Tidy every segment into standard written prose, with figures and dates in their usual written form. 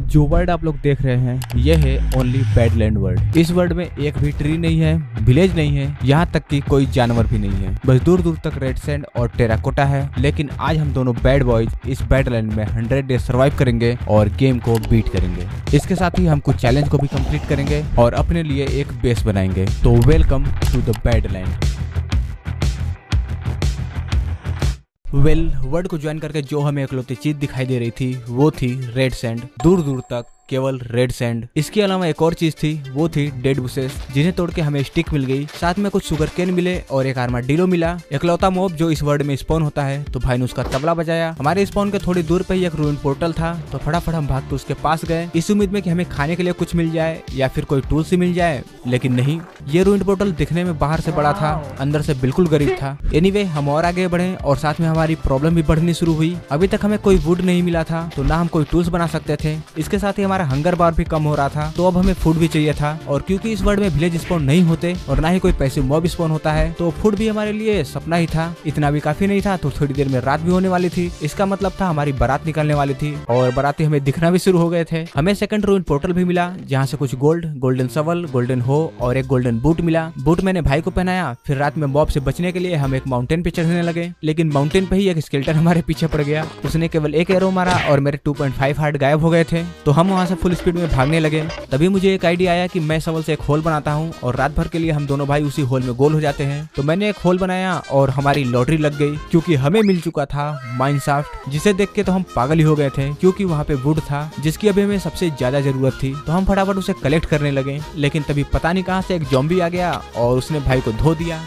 जो वर्ड आप लोग देख रहे हैं ये है ओनली बैडलैंड वर्ड। इस वर्ड में एक भी ट्री नहीं है, विलेज नहीं है, यहाँ तक कि कोई जानवर भी नहीं है। बस दूर दूर तक रेड सैंड और टेराकोटा है। लेकिन आज हम दोनों बैड बॉयज इस बैडलैंड में 100 डेज सर्वाइव करेंगे और गेम को बीट करेंगे। इसके साथ ही हम कुछ चैलेंज को भी कंप्लीट करेंगे और अपने लिए एक बेस बनाएंगे। तो welcome to the badland. Word को ज्वाइन करके जो हमें इकलौती चीज दिखाई दे रही थी वो थी रेड सैंड। दूर दूर तक केवल रेड सैंड। इसके अलावा एक और चीज थी, वो थी डेड बुशेस, जिन्हें तोड़ के हमें स्टिक मिल गई। साथ में कुछ शुगर केन मिले और एक आर्माडिलो मिला। इकलौता मॉब जो इस वर्ड में स्पॉन होता है, तो भाई ने उसका तबला बजाया। हमारे स्पॉन के थोड़ी दूर पे ही एक रूइन पोर्टल था, तो फटाफट हम भाग के उसके पास गए, इस उम्मीद में कि हमें खाने के लिए कुछ मिल जाए या फिर कोई टूल्स ही मिल जाए। लेकिन नहीं, ये रूइन पोर्टल दिखने में बाहर से बड़ा था, अंदर से बिल्कुल गरीब था। एनीवे, हम और आगे बढ़े और साथ में हमारी प्रॉब्लम भी बढ़नी शुरू हुई। अभी तक हमें कोई वुड नहीं मिला था, तो ना हम कोई टूल्स बना सकते थे। इसके साथ ही हमारा हंगर बार भी हो रहा था, तो अब हमें फूड भी चाहिए था। और क्योंकि इस वर्ल्ड में विलेज स्पॉन नहीं होते और ना ही कोई पैसिव मॉब स्पॉन होता है, तो फूड भी हमारे लिए सपना ही था। इतना भी काफी नहीं था, तो थोड़ी देर में रात भी होने वाली थी। इसका मतलब था हमारी बारात निकलने वाली थी और बाराती हमें दिखना भी शुरू हो गए थे। हमें सेकंड रूइन पोर्टल भी मिला, जहाँ से कुछ गोल्ड, गोल्डन शवल, गोल्डन हो और एक गोल्डन बूट मिला। बूट मैंने भाई को पहनाया। फिर रात में मॉब से बचने के लिए हम एक माउंटेन पे चढ़ने लगे, लेकिन माउंटेन पे ही एक स्केलेटन हमारे पीछे पड़ गया। उसने केवल एक एरो मारा और मेरे 2.5 हार्ट गायब हो गए थे। तो हम वहाँ से फुल स्पीड में भागने लगे। तभी मुझे एक आइडिया आया कि मैं शवल से एक होल बनाता हूँ और रात भर के लिए हम दोनों भाई उसी होल में गोल हो जाते हैं। तो मैंने एक होल बनाया और हमारी लॉटरी लग गई, क्योंकि हमें मिल चुका था माइनशाफ्ट, जिसे देख के तो हम पागल ही हो गए थे, क्योंकि वहाँ पे वुड था जिसकी अभी हमें सबसे ज्यादा जरूरत थी। तो हम फटाफट उसे कलेक्ट करने लगे, लेकिन तभी पता नहीं कहाँ से एक ज़ॉम्बी आ गया और उसने भाई को धो दिया।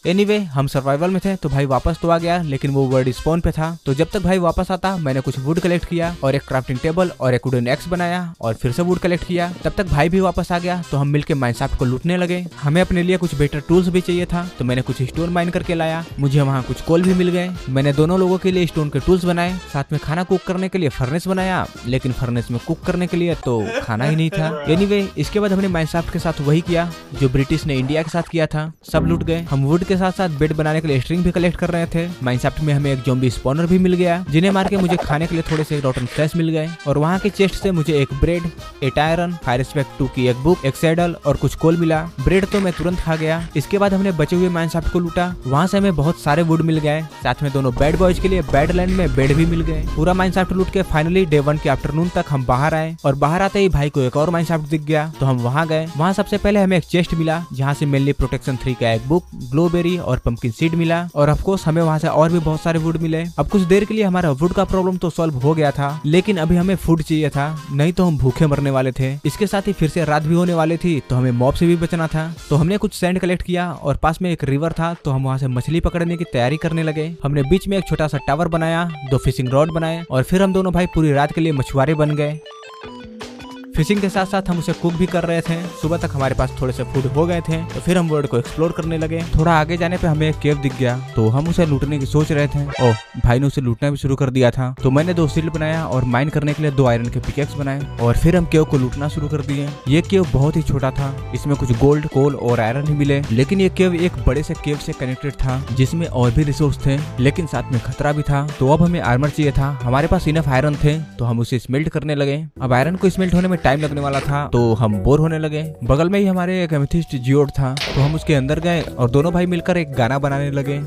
एनीवे, हम सर्वाइवल में थे, तो भाई वापस तो आ गया, लेकिन वो वर्ड स्पॉन पे था। तो जब तक भाई वापस आता, मैंने कुछ वुड कलेक्ट किया और एक क्राफ्टिंग टेबल और एक वुडन एक्स बनाया और फिर से वुड कलेक्ट किया। तब तक भाई भी वापस आ गया, तो हम मिलकर माइनशाफ्ट को लूटने लगे। हमें अपने लिए कुछ बेटर टूल्स भी चाहिए था, तो मैंने कुछ स्टोन माइन करके लाया। मुझे वहाँ कुछ कोल भी मिल गए। मैंने दोनों लोगों के लिए स्टोन के टूल्स बनाए, साथ में खाना कुक करने के लिए फर्नेस बनाया, लेकिन फर्नेस में कुक करने के लिए तो खाना ही नहीं था। एनीवे, इसके बाद हमने माइनशाफ्ट के साथ वही किया जो ब्रिटिश ने इंडिया के साथ किया था। सब लूट गए। हम वुड के साथ साथ बेड बनाने के लिए स्ट्रिंग भी कलेक्ट कर रहे थे। माइनशाफ्ट में हमें एक ज़ॉम्बी स्पॉनर भी मिल गया, जिन्हें मार के मुझे खाने के लिए थोड़े से रॉटन फ्लेश मिल गए। और वहाँ के चेस्ट से मुझे एक ब्रेड, 8 आयरन, फायर स्पेक 2 की एक बुक, एक सैडल और कुछ कोल मिला। ब्रेड तो मैं तुरंत खा गया। इसके बाद हमने बचे हुए माइनशाफ्ट को लूटा। वहाँ से हमें बहुत सारे वुड मिल गए। साथ में दोनों बैड बॉयज के लिए बैडलैंड में बेड भी मिल गए। पूरा माइनशाफ्ट लूट के फाइनली डे 1 के आफ्टरनून तक हम बाहर आए। और बाहर आते ही भाई को एक और माइनशाफ्ट दिख गया, तो हम वहाँ गए। वहाँ सबसे पहले हमें एक चेस्ट मिला, जहाँ से मेनली प्रोटेक्शन 3 का एक बुक, ग्लोबेरी और पंपकिन सीड मिला। और ऑफकोर्स हमें वहाँ से और भी बहुत सारे वुड मिले। अब कुछ देर के लिए हमारा वुड का प्रॉब्लम तो सॉल्व हो गया था, लेकिन अभी हमें फूड चाहिए था, नहीं तो हम भूखे मरने वाले थे। इसके साथ ही फिर से रात भी होने वाली थी, तो हमें मॉब से भी बचना था। तो हमने कुछ सैंड कलेक्ट किया और पास में एक रिवर था, तो हम वहाँ से मछली पकड़ने की तैयारी करने लगे। हमने बीच में एक छोटा सा टावर बनाया, 2 फिशिंग रॉड बनाए और फिर हम दोनों भाई पूरी रात के लिए मछुआरे बन गए। फिशिंग के साथ साथ हम उसे कुक भी कर रहे थे। सुबह तक हमारे पास थोड़े से फूड हो गए थे, तो फिर हम वर्ल्ड को एक्सप्लोर करने लगे। थोड़ा आगे जाने पे हमें एक केव दिख गया, तो हम उसे लूटने की सोच रहे थे। ओह, भाई ने उसे लूटना भी शुरू कर दिया था। तो मैंने 2 शील्ड बनाया और माइन करने के लिए 2 आयरन के पिकेक्स बनाए और फिर हम केव को लूटना शुरू कर दिए। ये केव बहुत ही छोटा था, इसमें कुछ गोल्ड, कोल और आयरन ही मिले, लेकिन ये केव एक बड़े से केव से कनेक्टेड था, जिसमें और भी रिसोर्स थे, लेकिन साथ में खतरा भी था। तो अब हमें आर्मर चाहिए था। हमारे पास इनफ आयरन थे, तो हम उसे स्मेल्ट करने लगे। अब आयरन को स्मेल्ट होने में टाइम लगने वाला था, तो हम बोर होने लगे। बगल में ही हमारे एक एमेथिस्ट जियोड था, तो हम उसके अंदर गए और दोनों भाई मिलकर एक गाना बनाने लगे।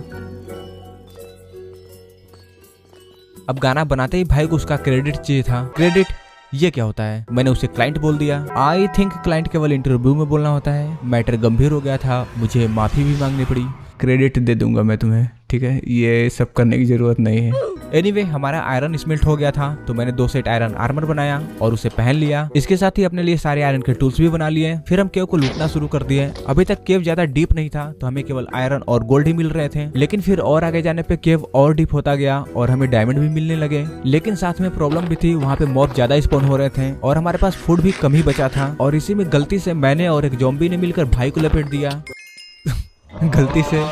अब गाना बनाते ही भाई को उसका क्रेडिट चाहिए था। क्रेडिट ये क्या होता है? मैंने उसे क्लाइंट बोल दिया। आई थिंक क्लाइंट केवल इंटरव्यू में बोलना होता है। मैटर गंभीर हो गया था, मुझे माफी भी मांगनी पड़ी। क्रेडिट दे दूंगा मैं तुम्हें, ठीक है? ये सब करने की जरूरत नहीं है। एनीवे, हमारा आयरन स्मेल्ट हो गया था, तो मैंने 2 सेट आयरन आर्मर बनाया और उसे पहन लिया। इसके साथ ही अपने लिए सारे आयरन के टूल्स भी बना लिए। फिर हम केव को लूटना शुरू कर दिए। अभी तक केव ज्यादा डीप नहीं था, तो हमें केवल आयरन और गोल्ड ही मिल रहे थे, लेकिन फिर और आगे जाने पे केव और डीप होता गया और हमें डायमंड भी मिलने लगे। लेकिन साथ में प्रॉब्लम भी थी, वहाँ पे मॉब ज्यादा स्पॉन हो रहे थे और हमारे पास फूड भी कम ही बचा था। और इसी में गलती से मैंने और एक ज़ॉम्बी ने मिलकर भाई को लपेट दिया। गलती से।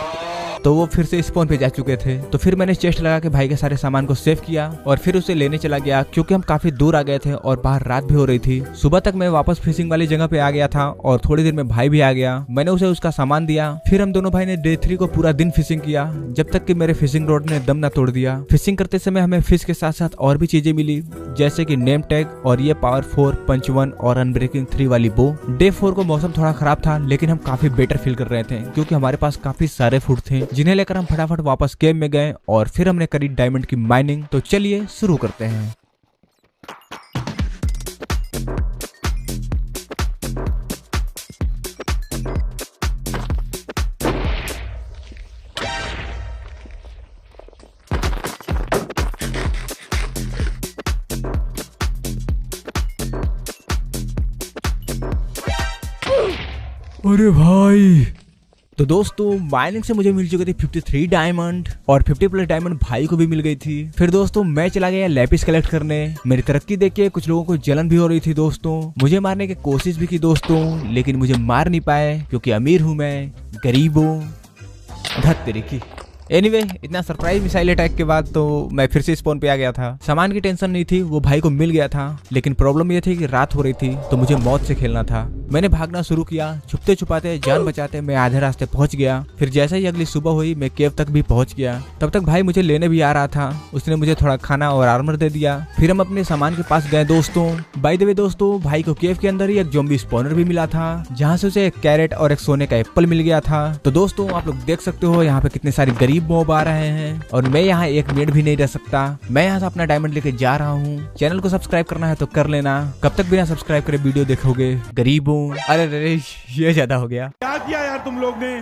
तो वो फिर से स्पॉन पे जा चुके थे। तो फिर मैंने चेस्ट लगा के भाई के सारे सामान को सेव किया और फिर उसे लेने चला गया, क्योंकि हम काफी दूर आ गए थे और बाहर रात भी हो रही थी। सुबह तक मैं वापस फिशिंग वाली जगह पे आ गया था और थोड़ी देर में भाई भी आ गया। मैंने उसे उसका सामान दिया। फिर हम दोनों भाई ने डे 3 को पूरा दिन फिशिंग किया, जब तक कि मेरे फिशिंग रॉड ने दम न तोड़ दिया। फिशिंग करते समय हमें फिश के साथ साथ और भी चीजें मिली, जैसे कि नेम टैग और ये पावर 4, पंच 1 और अनब्रेकिंग 3 वाली बो। डे 4 को मौसम थोड़ा खराब था, लेकिन हम काफी बेटर फील कर रहे थे, क्योंकि हमारे पास काफी सारे फूड थे, जिन्हें लेकर हम फटाफट वापस केव में गए और फिर हमने करी डायमंड की माइनिंग। तो चलिए शुरू करते हैं। अरे भाई, तो दोस्तों माइनिंग से मुझे मिल चुकी थी 53 डायमंड और 50 प्लस डायमंड भाई को भी मिल गई थी। फिर दोस्तों मैं चला गया लैपिस कलेक्ट करने। मेरी तरक्की देख के कुछ लोगों को जलन भी हो रही थी दोस्तों। मुझे मारने की कोशिश भी की दोस्तों, लेकिन मुझे मार नहीं पाए, क्योंकि अमीर हूँ मैं, गरीब हूँ। धत तेरी की। एनीवे, इतना सरप्राइज मिसाइल अटैक के बाद तो मैं फिर से स्पॉन पे आ गया था। सामान की टेंशन नहीं थी, वो भाई को मिल गया था, लेकिन प्रॉब्लम ये थी कि रात हो रही थी, तो मुझे मौत से खेलना था। मैंने भागना शुरू किया, छुपते छुपाते जान बचाते मैं आधे रास्ते पहुंच गया। फिर जैसे ही अगली सुबह हुई मैं केव तक भी पहुंच गया। तब तक भाई मुझे लेने भी आ रहा था, उसने मुझे थोड़ा खाना और आर्मर दे दिया। फिर हम अपने सामान के पास गए दोस्तों। बाय द वे दोस्तों, भाई को केव के अंदर ही एक ज़ॉम्बी स्पॉनर भी मिला था, जहाँ से उसे एक कैरेट और एक सोने का एप्पल मिल गया था। तो दोस्तों आप लोग देख सकते हो यहाँ पे कितने सारे गरीब मॉब आ रहे हैं, और मैं यहाँ 1 मिनट भी नहीं रह सकता। मैं यहाँ से अपना डायमंड लेके जा रहा हूँ। चैनल को सब्सक्राइब करना है तो कर लेना। कब तक बिना सब्सक्राइब करे वीडियो देखोगे, गरीब हूँ। अरे ये ज्यादा हो गया। क्या किया यार तुम लोग ने?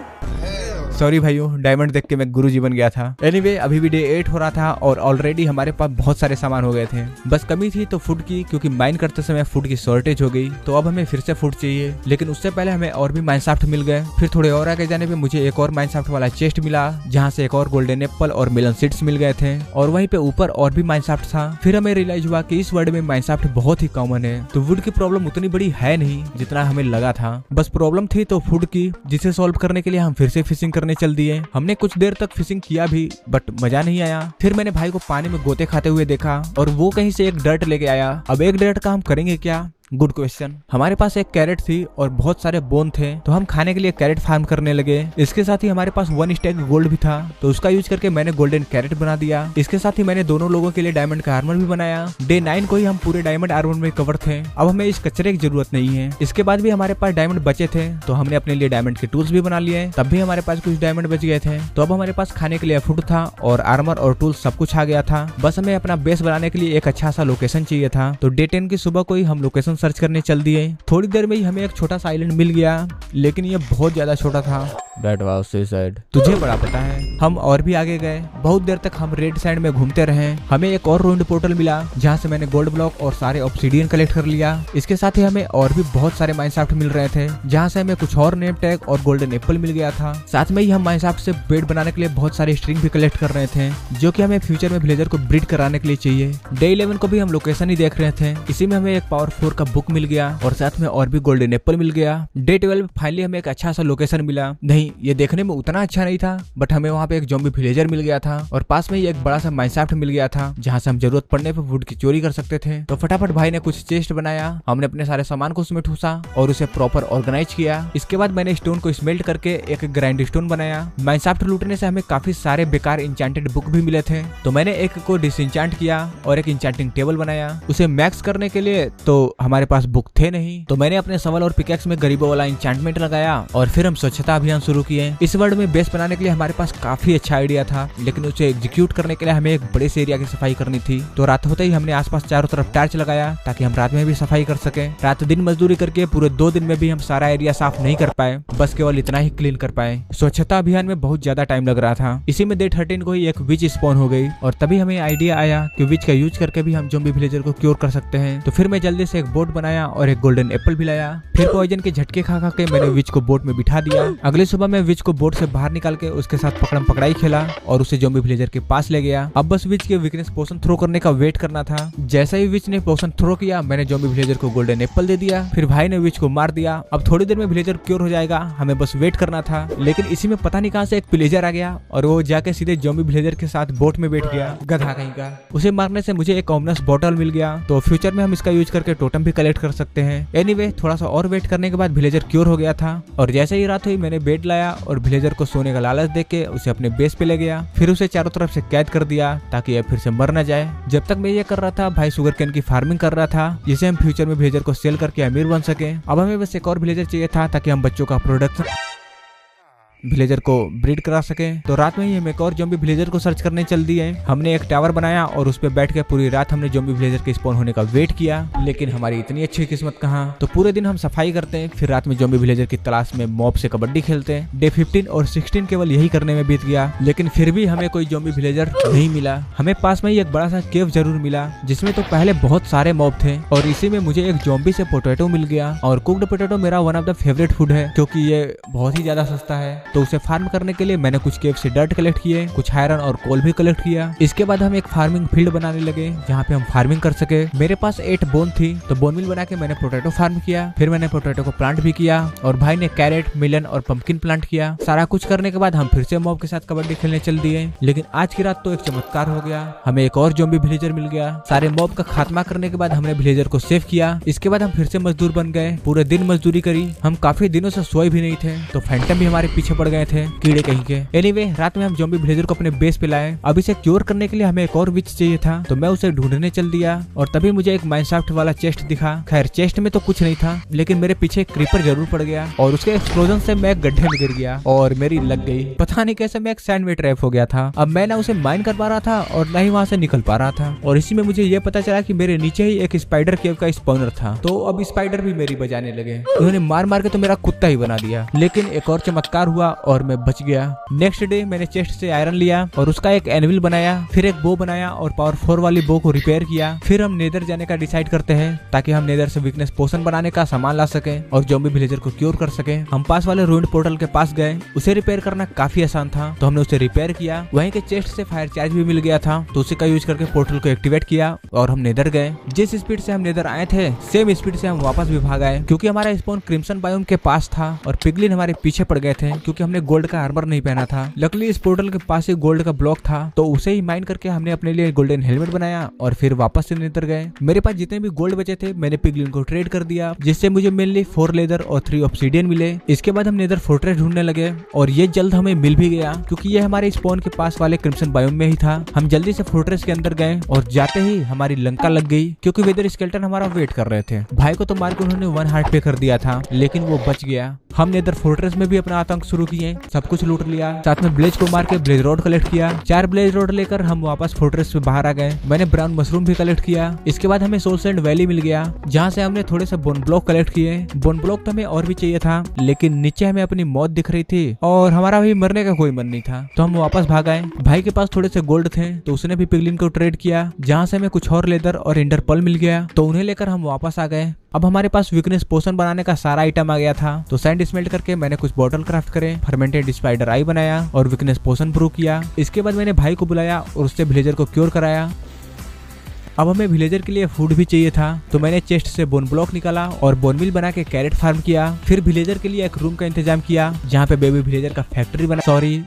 सॉरी भाइयों, डायमंड देख के मैं गुरुजी बन गया था। एनीवे, अभी भी डे 8 हो रहा था और ऑलरेडी हमारे पास बहुत सारे सामान हो गए थे। बस कमी थी तो फूड की, क्योंकि माइन करते समय फूड की शॉर्टेज हो गई, तो अब हमें फिर से फूड चाहिए। लेकिन उससे पहले हमें और भी माइनशाफ्ट मिल गए। फिर थोड़े और आगे जाने पे मुझे एक और माइनशाफ्ट वाला चेस्ट मिला, जहाँ से एक और गोल्डन एप्पल और मेलन सीड्स मिल गए थे, और वहीं पे ऊपर और भी माइनशाफ्ट था। फिर हमें रियलाइज हुआ कि इस वर्ल्ड में माइनशाफ्ट बहुत ही कॉमन है, तो वुड की प्रॉब्लम उतनी बड़ी है नहीं जितना हमें लगा था। बस प्रॉब्लम थी तो फूड की, जिसे सॉल्व करने के लिए हम फिर से फिशिंग करने चल दिए। हमने कुछ देर तक फिशिंग किया भी, बट मजा नहीं आया। फिर मैंने भाई को पानी में गोते खाते हुए देखा और वो कहीं से एक डर्ट लेके आया। अब एक डर्ट का हम करेंगे क्या? Good question. हमारे पास एक कैरेट थी और बहुत सारे बोन थे, तो हम खाने के लिए कैरेट फार्म करने लगे। इसके साथ ही हमारे पास 1 स्टैक गोल्ड भी था, तो उसका यूज करके मैंने गोल्डन कैरेट बना दिया। इसके साथ ही मैंने दोनों लोगों के लिए डायमंड का आर्मर भी बनाया। डे 9 को ही हम पूरे डायमंड आर्मर में कवर थे। अब हमें इस कचरे की जरूरत नहीं है। इसके बाद भी हमारे पास डायमंड बचे थे, तो हमने अपने लिए डायमंड के टूल्स भी बना लिए। तब भी हमारे पास कुछ डायमंड बच गए थे, तो अब हमारे पास खाने के लिए फूड था और आर्मर और टूल्स सब कुछ आ गया था। बस हमें अपना बेस बनाने के लिए एक अच्छा सा लोकेशन चाहिए था। तो डे 10 की सुबह को ही हम लोकेशन सर्च करने चल दिए। थोड़ी देर में ही हमें एक छोटा सा आइलैंड मिल गया, लेकिन ये बहुत ज्यादा छोटा था। That was so sad। तुझे बड़ा पता है। हम और भी आगे गए। बहुत देर तक हम रेड सैंड में घूमते रहे। हमें एक और रूइंड पोर्टल मिला, जहाँ से मैंने गोल्ड ब्लॉक और सारे ऑब्सिडियन कलेक्ट कर लिया। इसके साथ ही हमें और भी बहुत सारे माइनशाफ्ट मिल रहे थे, जहाँ से हमें कुछ और नेम टैग और गोल्डन एप्पल मिल गया था। साथ में ही हम माइनशाफ्ट से बेड बनाने के लिए बहुत सारे स्ट्रिंग भी कलेक्ट कर रहे थे, जो कि हमें फ्यूचर में विलेजर को ब्रीड कराने के लिए चाहिए। डे 11 को भी हम लोकेशन ही देख रहे थे। इसी में हमें एक पावर 4 का बुक मिल गया और साथ में और भी गोल्डन एप्पल मिल गया। डे 12 फाइनली हमें एक अच्छा सा लोकेशन मिला। नहीं, ये देखने में उतना अच्छा नहीं था, बट हमें वहाँ पे एक ज़ॉम्बी विलेजर मिल गया था और पास में ही एक बड़ा सा माइनशाफ्ट मिल गया था, जहाँ से हम जरूरत पड़ने पर वुड की चोरी कर सकते थे। तो फटाफट भाई ने कुछ चेस्ट बनाया। हमने अपने सारे सामान को उसमें ठूसा और उसे प्रॉपर ऑर्गेनाइज किया। इसके बाद मैंने स्टोन को स्मेल्ट करके एक ग्राइंड स्टोन बनाया। माइनशाफ्ट लूटने से हमें काफी सारे बेकार इंचेंटेड बुक भी मिले थे, तो मैंने एक को डिसइंचेंट किया और एक इंचेंटिंग टेबल बनाया। उसे मैक्स करने के लिए तो हमारे पास बुक थे नहीं, तो मैंने अपने सवल और पिकैक्स में गरीबों वाला इंचेंटमेंट लगाया और फिर हम स्वच्छता अभियान शुरू किए। इस वर्ल्ड में बेस बनाने के लिए हमारे पास काफी अच्छा आइडिया था, लेकिन उसे एग्जीक्यूट करने के लिए हमें एक बड़े से एरिया की सफाई करनी थी। तो रात होते ही हमने आसपास चारों तरफ टार्च लगाया, ताकि हम रात में भी सफाई कर सके। रात दिन मजदूरी करके पूरे 2 दिन में भी हम सारा एरिया साफ नहीं कर पाए, बस केवल इतना ही क्लीन कर पाए। स्वच्छता अभियान में बहुत ज्यादा टाइम लग रहा था। इसी में डे 13 को ही एक विच स्पॉन हो गई और तभी हमें आइडिया आया कि विच का यूज करके भी हम ज़ॉम्बी विलेजर को क्योर कर सकते हैं। तो फिर मैं जल्दी से एक बोट बनाया और एक गोल्डन एप्पल भी लाया। फिर पॉइजन के झटके खा के मैंने विच को बोट में बिठा दिया। अगली सुबह अलावा मैं विच को बोट से बाहर निकाल के उसके साथ पकड़म पकड़ाई खेला और उसे ज़ॉम्बी विलेजर के पास ले गया। अब बस विच के वीकनेस पोशन थ्रो करने का वेट करना था। जैसा ही विच ने पोशन थ्रो किया, मैंने ज़ॉम्बी विलेजर को गोल्डन एप्पल दे दिया। फिर भाई ने विच को मार दिया। अब थोड़ी देर में विलेजर क्योर हो जाएगा, हमें बस वेट करना था। लेकिन इसी में पता नहीं कहां से एक विलेजर आ गया और वो जाके सीधे ज़ॉम्बी विलेजर के साथ बोट में बैठ गया। गधा कहीं का। उसे मारने से मुझे एक ऑमनस बॉटल मिल गया, तो फ्यूचर में हम इसका यूज करके टोटम भी कलेक्ट कर सकते हैं। एनीवे, थोड़ा सा और वेट करने के बाद विलेजर क्योर हो गया था और जैसे ही रात हुई मैंने बेड लाया और विलेजर को सोने का लालच देके के उसे अपने बेस पे ले गया। फिर उसे चारों तरफ से कैद कर दिया ताकि यह फिर से मर न जाए। जब तक मैं ये कर रहा था, भाई शुगर केन की फार्मिंग कर रहा था, जिसे हम फ्यूचर में विलेजर को सेल करके अमीर बन सके। अब हमें बस एक और विलेजर चाहिए था ताकि हम बच्चों का प्रोडक्शन विलेजर को ब्रीड करा सके। तो रात में ही हम एक और ज़ॉम्बी विलेजर को सर्च करने चल दिए। हमने एक टावर बनाया और उस पर बैठ के पूरी रात हमने ज़ॉम्बी विलेजर के स्पॉन होने का वेट किया, लेकिन हमारी इतनी अच्छी किस्मत कहाँ। तो पूरे दिन हम सफाई करते हैं, फिर रात में ज़ॉम्बी विलेजर की तलाश में मॉब से कबड्डी खेलते हैं। डे 15 और 16 केवल यही करने में बीत गया, लेकिन फिर भी हमें कोई ज़ॉम्बी विलेजर नहीं मिला। हमें पास में ही एक बड़ा सा केव जरूर मिला, जिसमें तो पहले बहुत सारे मॉब थे और इसी में मुझे एक ज़ॉम्बी से पोटैटो मिल गया। और कुक्ड पोटैटो मेरा one of the favourite food है, क्योंकि ये बहुत ही ज्यादा सस्ता है। तो उसे फार्म करने के लिए मैंने कुछ केव से डर्ट कलेक्ट किए, कुछ आयरन और कोल भी कलेक्ट किया। इसके बाद हम एक फार्मिंग फील्ड बनाने लगे जहाँ पे हम फार्मिंग कर सके। मेरे पास 8 बोन थी, तो बोन मिल बना के मैंने पोटैटो फार्म किया। फिर मैंने पोटैटो को प्लांट भी किया और भाई ने कैरेट, मिलन और पंपकिन प्लांट किया। सारा कुछ करने के बाद हम फिर से मॉब के साथ कबड्डी खेलने चल दिए। लेकिन आज की रात तो एक चमत्कार हो गया, हमें एक और ज़ॉम्बी विलेजर मिल गया। सारे मॉब का खात्मा करने के बाद हमने विलेजर को सेव किया। इसके बाद हम फिर से मजदूर बन गए, पूरे दिन मजदूरी करी। हम काफी दिनों से सोए भी नहीं थे, तो फैंटम भी हमारे पीछे पड़ गए थे, कीड़े कहीं के। एनीवे, रात में हम ज़ॉम्बी विलेजर को अपने बेस पे लाए। अब इसे क्योर करने के लिए हमें एक और विच चाहिए था, तो मैं उसे ढूंढने चल दिया और तभी मुझे एक माइनक्राफ्ट वाला चेस्ट दिखा। खैर, चेस्ट में तो कुछ नहीं था, लेकिन मेरे पीछे एक क्रीपर जरूर पड़ गया और उसके एक्सप्लोजन से मैं एक गड्ढे में गिर गया और मेरी लग गई। पता नहीं कैसे मैं एक सैंड में ट्रैप हो गया था। अब मैं ना उसे माइन कर पा रहा था और ना ही वहां से निकल पा रहा था। और इसी में मुझे ये पता चला कि मेरे नीचे ही एक स्पाइडर केव का स्पॉनर था। तो अब स्पाइडर भी मेरी बजाने लगे। उन्होंने मार मार के तो मेरा कुत्ता ही बना दिया। लेकिन एक और चमत्कार हुआ और मैं बच गया। नेक्स्ट डे मैंने चेस्ट से आयरन लिया और उसका एक एनविल बनाया, फिर एक बो बनाया और पावर 4 वाली बो को रिपेयर किया। फिर हम नेदर जाने का डिसाइड करते हैं ताकि हम नेदर से वीकनेस पोशन बनाने का सामान ला सके और ज़ॉम्बी विलेजर को क्योर कर सके। हम पास वाले रूइंड पोर्टल के पास गए। उसे रिपेयर करना काफी आसान था, तो हमने उसे रिपेयर किया। वहीं के चेस्ट से फायर चार्ज भी मिल गया था, तो उसी का यूज करके पोर्टल को एक्टिवेट किया और हम नेदर गए। जिस स्पीड से हम नेदर आए थे, सेम स्पीड से हम वापस भी भाग आए, क्योंकि हमारा स्पॉन क्रिम्सन बायोम के पास था और पिगलिन हमारे पीछे पड़ गए थे, क्योंकि हमने गोल्ड का आर्मर नहीं पहना था। लकली इस पोर्टल के पास ही गोल्ड का ब्लॉक था, तो उसे ही माइन करके हमने अपने लिए गोल्डन हेलमेट बनाया और फिर वापस से नेदर गए। मेरे पास जितने भी गोल्ड बचे थे मैंने पिगलिन को ट्रेड कर दिया, जिससे मुझे मेनली 4 लेदर और 3 ऑब्सीडियन मिले। इसके बाद हम नेदर फोर्ट्रेस ढूंढने लगे और ये जल्द हमें मिल भी गया, क्योंकि ये हमारे स्पॉन के पास वाले क्रिम्सन बायोम में ही था। हम जल्दी से फोर्ट्रेस के अंदर गए और जाते ही हमारी लंका लग गई, क्योंकि वेदर स्केलेटन हमारा वेट कर रहे थे। भाई को तो मार के उन्होंने 1 हार्ट पे कर दिया था, लेकिन वो बच गया। हम नेदर फोर्ट्रेस में भी अपना आतंक शुरू किए, सब कुछ लूट लिया, साथ में ब्लेज को मार के ब्लेज रोड कलेक्ट किया। 4 ब्लेज रोड लेकर हम वापस फोर्ट्रेस से बाहर आ गए। मैंने ब्राउन मशरूम भी कलेक्ट किया। इसके बाद हमें सोल सैंड वैली मिल गया, जहाँ से हमने थोड़े से बोन ब्लॉक कलेक्ट किए। बोन ब्लॉक तो हमें और भी चाहिए था, लेकिन नीचे हमें अपनी मौत दिख रही थी और हमारा भी मरने का कोई मन नहीं था, तो हम वापस भाग आए। भाई के पास थोड़े से गोल्ड थे, तो उसने भी पिगलिन को ट्रेड किया, जहाँ से हमें कुछ और लेदर और इंडर पर्ल मिल गया, तो उन्हें लेकर हम वापस आ गए। अब हमारे पास वीकनेस पोशन बनाने का सारा आइटम आ गया था, तो सैंड स्मेल्ट करके मैंने कुछ बॉटल क्राफ्ट करे, फर्मेंटेड स्पाइडर आई बनाया और वीकनेस पोशन ब्रू किया। इसके बाद मैंने भाई को बुलाया और उससे विलेजर को क्योर कराया। अब हमें विलेजर के लिए फूड भी चाहिए था, तो मैंने चेस्ट से बोन ब्लॉक निकाला और बोन मिल बना के कैरेट फार्म किया। फिर विलेजर के लिए एक रूम का इंतजाम किया, जहाँ पे बेबी विलेजर का फैक्ट्री बना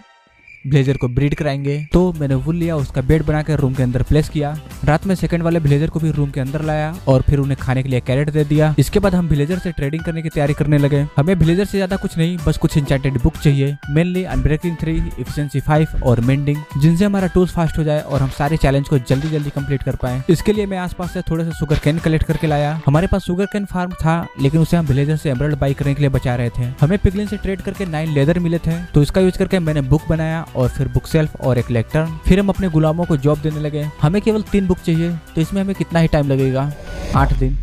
विलेजर को ब्रीड कराएंगे। तो मैंने वुल लिया, उसका बेड बना कर रूम के अंदर प्लेस किया। रात में सेकंड वाले विलेजर को भी रूम के अंदर लाया और फिर उन्हें खाने के लिए कैरेट दे दिया। इसके बाद हम विलेजर से ट्रेडिंग करने की तैयारी करने लगे। हमें विलेजर से ज्यादा कुछ नहीं, बस कुछ इंचेंटेड बुक चाहिए, मेनली अनब्रेकिंग 3, एफिशिएंसी 5 और मेंडिंग, जिनसे हमारा टूल्स फास्ट हो जाए और हम सारे चैलेंज को जल्दी जल्दी कंप्लीट कर पाए। इसके लिए मैं आसपास से थोड़े से शुगर कैन कलेक्ट करके लाया। हमारे पास शुगर कैन फार्म था, लेकिन उसे हम विलेजर से एमरल्ड बाई करने के लिए बचा रहे थे। हमें पिगलिन से ट्रेड करके 9 लेदर मिले थे, तो इसका यूज करके मैंने बुक बनाया और फिर बुक सेल्फ और एक लेक्टर। फिर हम अपने गुलामों को जॉब देने लगे। हमें केवल 3 बुक चाहिए, तो इसमें हमें कितना ही टाइम लगेगा? 8 दिन।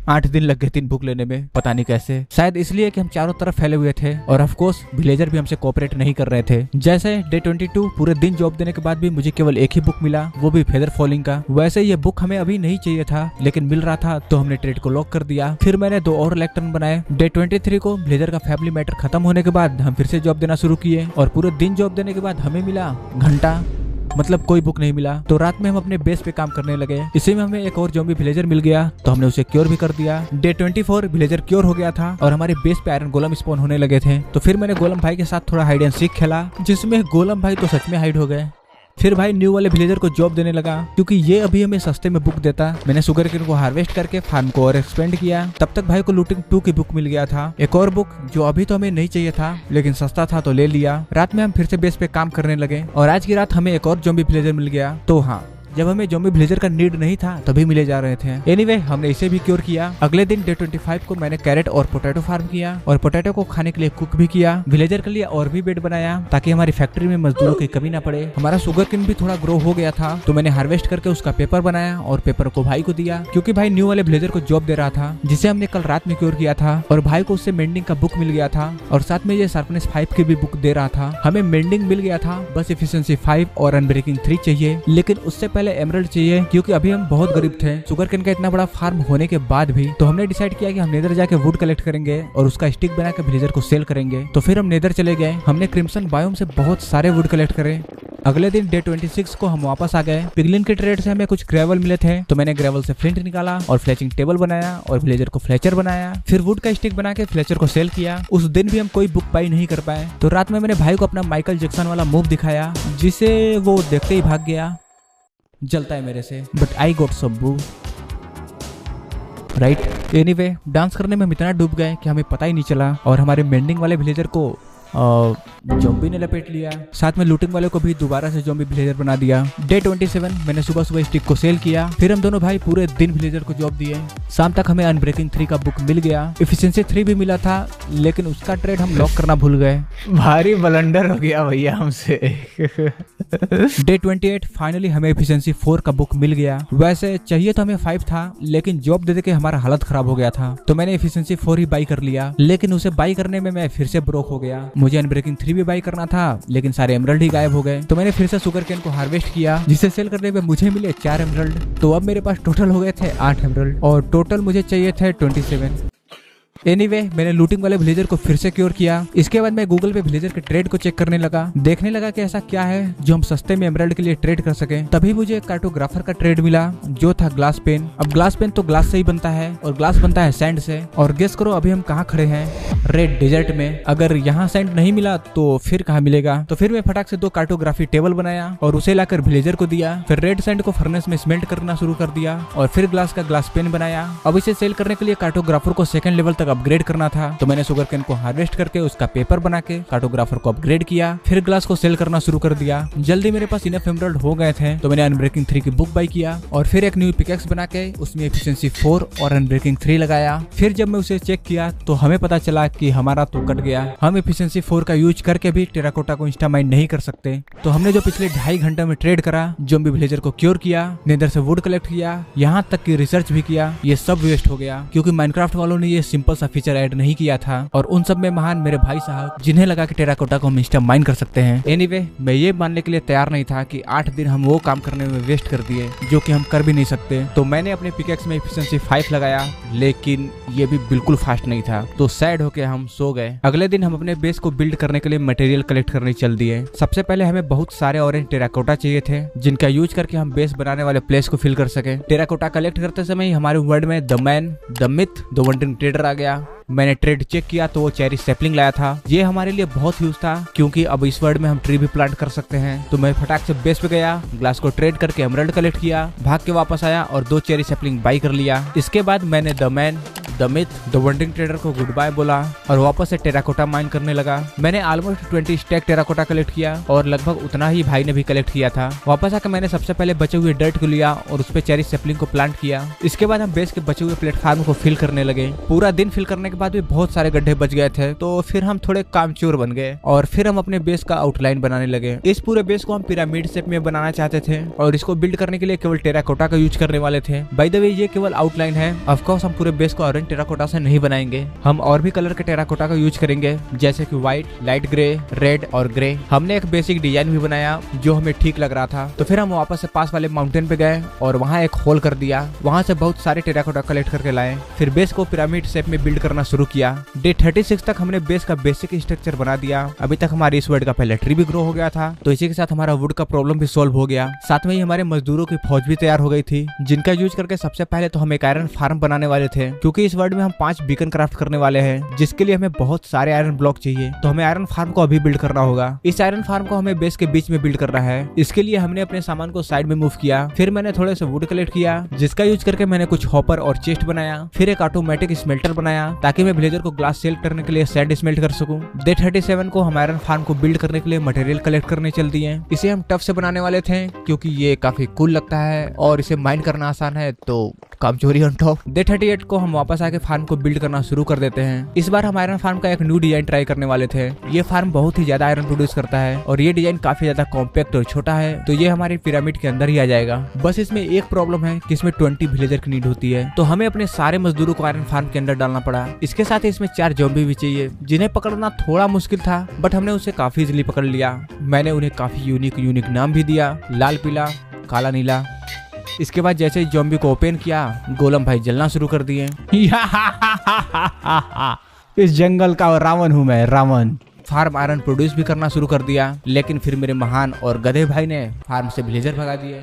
8 दिन लग गए 3 बुक लेने में, पता नहीं कैसे। शायद इसलिए कि हम चारों तरफ फैले हुए थे और ऑफ कोर्स विलेजर भी हमसे कोऑपरेट नहीं कर रहे थे। जैसे डे 22 पूरे दिन जॉब देने के बाद भी मुझे केवल एक ही बुक मिला, वो भी फेदर फॉलिंग का। वैसे ये बुक हमें अभी नहीं चाहिए था लेकिन मिल रहा था तो हमने ट्रेड को लॉक कर दिया। फिर मैंने 2 और इलेक्ट्रॉन बनाए। डे 23 को विलेजर का फैमिली मैटर खत्म होने के बाद हम फिर से जॉब देना शुरू किए और पूरे दिन जॉब देने के बाद हमें मिला घंटा, मतलब कोई बुक नहीं मिला। तो रात में हम अपने बेस पे काम करने लगे। इसी में हमें एक और ज़ॉम्बी विलेजर मिल गया तो हमने उसे क्योर भी कर दिया। डे 24 विलेजर क्योर हो गया था और हमारे बेस पे आयरन गोलम स्पॉन होने लगे थे। तो फिर मैंने गोलम भाई के साथ थोड़ा हाइड एंड सीक खेला, जिसमें गोलम भाई तो सच में हाइड हो गए। फिर भाई न्यू वाले विलेजर को जॉब देने लगा क्योंकि ये अभी हमें सस्ते में बुक देता। मैंने शुगर केन को हार्वेस्ट करके फार्म को और एक्सपेंड किया। तब तक भाई को लूटिंग 2 की बुक मिल गया था, एक और बुक जो अभी तो हमें नहीं चाहिए था लेकिन सस्ता था तो ले लिया। रात में हम फिर से बेस पे काम करने लगे और आज की रात हमें एक और ज़ॉम्बी विलेजर मिल गया। तो हाँ, जब हमें ज़ॉम्बी विलेजर का नीड नहीं था तभी मिले जा रहे थे। एनीवे, हमने इसे भी क्योर किया। अगले दिन डे 25 को मैंने कैरेट और पोटैटो फार्म किया और पोटैटो को खाने के लिए कुक भी किया। विलेजर के लिए और भी बेड बनाया ताकि हमारी फैक्ट्री में मजदूरों की कमी ना पड़े। हमारा शुगर केन भी थोड़ा ग्रो हो गया था तो मैंने हार्वेस्ट करके उसका पेपर बनाया और पेपर को भाई को दिया क्योंकि भाई न्यू वाले विलेजर को जॉब दे रहा था जिसे हमने कल रात में क्योर किया था और भाई को उससे मेंडिंग का बुक मिल गया था और साथ में ये शार्पनेस 5 की भी बुक दे रहा था। हमें मेंडिंग मिल गया था, बस एफिशिएंसी 5 और अनब्रेकिंग 3 चाहिए, लेकिन उससे पहले एमरल्ड चाहिए क्योंकि अभी हम बहुत गरीब थे। शुगर केन का इतना बड़ा फार्म होने के बाद भी तो हमने डिसाइड किया कि हम नेदर जाके वुड कलेक्ट करेंगे और उसका स्टिक बना के विलेजर को सेल करेंगे। तो फिर हम नेदर चले गए। हमने क्रिम्सन बायोम से बहुत सारे वुड कलेक्ट करे। अगले दिन डे 26 को हम वापस आ गए। पिगलिन के ट्रेड से हमें कुछ ग्रेवल मिले थे तो मैंने ग्रेवल से फ्लिंट निकाला और फ्लेचिंग टेबल बनाया और विलेजर को फ्लेचर बनाया। फिर वुड का स्टिक बना के फ्लेचर को सेल किया। उस दिन भी हम कोई बुक बाई नहीं कर पाए तो रात में मैंने भाई को अपना माइकल जैक्सन वाला मूव दिखाया जिसे वो देखते ही भाग गया। जलता है मेरे से, बट आई गॉट सम बू राइट। एनीवे, डांस करने में हम इतना डूब गए कि हमें पता ही नहीं चला और हमारे मेंडिंग वाले विलेजर को ज़ॉम्बी ने लपेट लिया। साथ में लूटिंग वाले को भी दोबारा से ज़ॉम्बी विलेजर बना दिया। डे 27 मैंने सुबह सुबह स्टिक को सेल किया। फिर हम दोनों भाई पूरे दिन विलेजर को जॉब दिए। शाम तक हमें अनब्रेकिंग 3 का बुक मिल गया। एफिशिएंसी 3 भी मिला था लेकिन उसका ट्रेड हम लॉक करना भूल गए। भारी ब्लंडर हो गया भैया हमसे। डे 28 फाइनली हमें एफिशिएंसी 4 का बुक मिल गया। वैसे चाहिए तो हमें 5 था लेकिन जॉब दे के हमारा हालत खराब हो गया था तो मैंने एफिशिएंसी 4 ही बाई कर लिया, लेकिन उसे बाई करने में मैं फिर से ब्रोक हो गया। मुझे अनब्रेकिंग 3 भी बाई करना था लेकिन सारे एमरल्ड ही गायब हो गए तो मैंने फिर से शुगर केन को हार्वेस्ट किया जिसे सेल करने में मुझे मिले 4 एमरल्ड। तो अब मेरे पास टोटल हो गए थे 8 एमरल्ड और टोटल मुझे चाहिए थे 27। एनीवे, मैंने लूटिंग वाले विलेजर को फिर से क्योर किया। इसके बाद मैं गूगल पे विलेजर के ट्रेड को चेक करने लगा, देखने लगा कि ऐसा क्या है जो हम सस्ते में एमरल्ड के लिए ट्रेड कर सके। तभी मुझे कार्टोग्राफर का ट्रेड मिला जो था ग्लास पेन। अब ग्लास पेन तो ग्लास से ही बनता है और ग्लास बनता है सैंड से। और गेस करो अभी हम कहाँ खड़े हैं? रेड डेजर्ट में। अगर यहाँ सैंड नहीं मिला तो फिर कहाँ मिलेगा? तो फिर मैं फटाक से 2 कार्टोग्राफी टेबल बनाया और उसे लाकर विलेजर को दिया। फिर रेड सैंड को फर्नेस में स्मेल्ट करना शुरू कर दिया और फिर ग्लास का ग्लास पेन बनाया। अब इसे सेल करने के लिए कार्टोग्राफर को 2nd लेवल तक अपग्रेड करना था तो मैंने शुगर केन को हार्वेस्ट करके उसका पेपर बना के कार्टोग्राफर को अपग्रेड किया। फिर ग्लास को सेल करना शुरू कर दिया। जल्दी मेरे पास इनफ एमरल्ड हो गए थे तो मैंने अनब्रेकिंग 3 की बुक बाई किया और फिर एक न्यू पिकेक्स बना के उसमें एफिशिएंसी 4 और अनब्रेकिंग 3 लगाया। फिर जब मैं उसे चेक किया तो हमें पता चला कि हमारा तो कट गया। हम एफिशिएंसी 4 का यूज करके भी टेराकोटा को इंस्टा माइन नहीं कर सकते। तो हमने जो पिछले 2.5 घंटे में ट्रेड करा, ज़ॉम्बी विलेजर को क्योर किया, नेदर से वुड कलेक्ट किया, यहाँ तक की रिसर्च भी किया, ये सब वेस्ट हो गया क्योंकि माइनक्राफ्ट वालों ने ये सिंपल सा फीचर ऐड नहीं किया था। और उन सब में महान मेरे भाई साहब जिन्हें लगा कि टेराकोटा को हम इंस्टा माइन कर सकते हैं। एनीवे, मैं ये मानने के लिए तैयार नहीं था कि 8 दिन हम वो काम करने में वेस्ट कर दिए जो कि हम कर भी नहीं सकते। तो मैंने अपने पिकेक्स में एफिशिएंसी 5 लगाया लेकिन ये भी बिल्कुल फास्ट नहीं था तो सैड होके हम सो गए। अगले दिन हम अपने बेस को बिल्ड करने के लिए मटेरियल कलेक्ट करने चल दिए। सबसे पहले हमें बहुत सारे ऑरेंज टेराकोटा चाहिए थे जिनका यूज करके हम बेस बनाने वाले प्लेस को फिल कर सके। टेराकोटा कलेक्ट करते समय हमारे वर्ल्ड में the man, the myth, the wandering trader आ गया। मैंने ट्रेड चेक किया तो वो चेरी सैपलिंग लाया था। ये हमारे लिए बहुत यूज था क्योंकि अब इस वर्ल्ड में हम ट्री भी प्लांट कर सकते हैं। तो मैं फटाक से बेस पे गया, ग्लास को ट्रेड करके एमरल्ड कलेक्ट किया, भाग के वापस आया और 2 चेरी सैपलिंग बाई कर लिया। इसके बाद मैंने the man, the myth the wandering trader को गुड बाय बोला और वापस से टेराकोटा माइन करने लगा। मैंने ऑलमोस्ट 20 स्टैक टेराकोटा कलेक्ट किया और लगभग उतना ही भाई ने भी कलेक्ट किया था। वापस आकर मैंने सबसे पहले बचे हुए डर्ट को लिया और उस पे चेरी सैपलिंग को प्लांट किया। इसके बाद हम बेस के बचे हुए प्लेटफार्म को फिल करने लगे। पूरा दिन फिल करने के बाद भी बहुत सारे गड्ढे बच गए थे, तो फिर हम थोड़े कामचोर बन गए और फिर हम अपने बेस का आउटलाइन बनाने लगे। इस पूरे बेस को हम पिरामिड शेप में बनाना चाहते थे और इसको बिल्ड करने के लिए केवल टेराकोटा का यूज करने वाले थे। बाय द वे ये केवल आउटलाइन है, ऑफ कोर्स हम पूरे बेस को ऑरेंज टेराकोटा से नहीं बनाएंगे, हम और भी कलर के टेराकोटा का यूज करेंगे जैसे कि व्हाइट, लाइट ग्रे, रेड और ग्रे। हमने एक बेसिक डिजाइन भी बनाया जो हमें ठीक लग रहा था। तो फिर हम वापस से पास वाले माउंटेन पे गए और वहाँ एक होल कर दिया, वहाँ से बहुत सारे टेराकोटा कलेक्ट करके लाए। फिर बेस को पिरामिड शेप में बिल्ड करना शुरू किया। डे 36 तक हमने बेस का बेसिक स्ट्रक्चर बना दिया। अभी तक हमारी इस वर्ड का पहले ट्री भी ग्रो हो गया था, तो इसी के साथ हमारा वुड का प्रॉब्लम भी सोल्व हो गया। साथ में ही हमारे मजदूरों की फौज भी तैयार हो गई थी, जिनका यूज करके सबसे पहले तो हम एक आयरन फार्म बनाने वाले थे, क्योंकि इस वर्ड में हम 5 बीकन क्राफ्ट करने वाले हैं, जिसके लिए हमें बहुत सारे आयरन ब्लॉक चाहिए। तो हमें आयरन फार्म को अभी बिल्ड करना होगा। इस आयरन फार्म को हमें बेस के बीच में बिल्ड करना है। इसके लिए हमने अपने सामान को साइड में मूव किया। फिर मैंने थोड़े से वुड कलेक्ट किया, जिसका यूज करके मैंने कुछ हॉपर और चेस्ट बनाया। फिर एक ऑटोमेटिक स्मेल्टर बनाया ताकि मैं विलेजर को ग्लास सेल करने के लिए सैंड स्मेल्ट कर सकूं। डे 37 को हम आयरन फार्म को बिल्ड करने के लिए मटेरियल कलेक्ट करने चल दिए। इसे हम टफ से बनाने वाले थे क्योंकि ये काफी कूल लगता है और इसे माइन करना आसान है, तो कामचोरी ऑन टॉप। डे 38 को हम वापस आके फार्म को बिल्ड करना शुरू कर देते हैं। इस बार हम आयरन फार्म का एक न्यू डिजाइन ट्राई करने वाले थे। ये फार्म बहुत ही ज्यादा आयरन प्रोड्यूस करता है और ये डिजाइन काफी ज्यादा कॉम्पैक्ट और छोटा है, तो ये हमारी पिरामिड के अंदर ही आ जाएगा। बस इसमें एक प्रॉब्लम है कि इसमें 20 विलेजर की नीड होती है, तो हमें अपने सारे मजदूरों को आयरन फार्म के अंदर डालना पड़ा। इसके साथ ही इसमें 4 ज़ॉम्बी भी चाहिए, जिन्हें पकड़ना थोड़ा मुश्किल था, बट हमने उसे काफी इजीली पकड़ लिया। मैंने उन्हें काफी यूनिक नाम भी दिया, लाल पीला, काला नीला। इसके बाद जैसे ही ज़ॉम्बी को ओपन किया, गोलम भाई जलना शुरू कर दिए। इस जंगल का रावण हूँ मैं, रावण। फार्म आयरन प्रोड्यूस भी करना शुरू कर दिया, लेकिन फिर मेरे महान और गधे भाई ने फार्म से विलेजर भगा दिए।